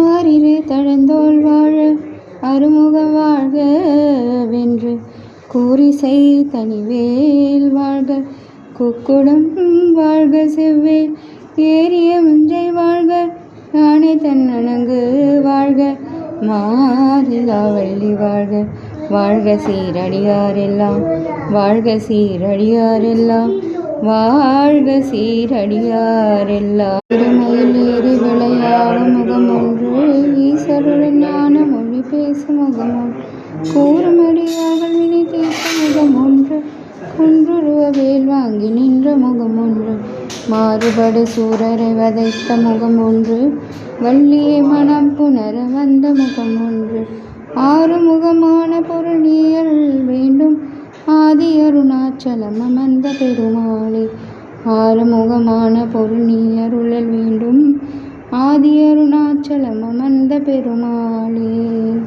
ஆரிரு தடந்தோள் வாழ அருமுக வாழ்க வென்று கூரிசை தனிவேல் வாழ்க குக்குடம் வாழ்க செவ்வேல் ஏரிய முஞ்சை வாழ்க யானை தன்னணங்கு வாழ்க மாறிலா வள்ளி வாழ்க வாழ்க சீரடியாரெல்லாம் வாழ்க சீரடியாரெல்லாம் வாழ்க சீரடியாரெல்லாம். மயில் ஏறி விளையாடும் முகம் ஒன்று ஈஸ்வருடன் ஞான மொழி பேசும் முகம் ஒன்று கூறுமடியார்கள் வினை தீர்த்த முகம் ஒன்று குன்றுருவ வேல் வாங்கி நின்ற முகம் ஒன்று மாறுபடு சூரரை வதைத்த முகம் ஒன்று வள்ளியை மனம் புணர வந்த முகம் ஒன்று ஆறுமுகமான பொருள் நீயல் வேண்டும் ஆதி அருணாச்சலம் அமர்ந்த பெருமாளே ஆறுமுகமான பொருள் நீ அருளல் வேண்டும் ஆதி அருணாச்சலம் அமர்ந்த பெருமாளே.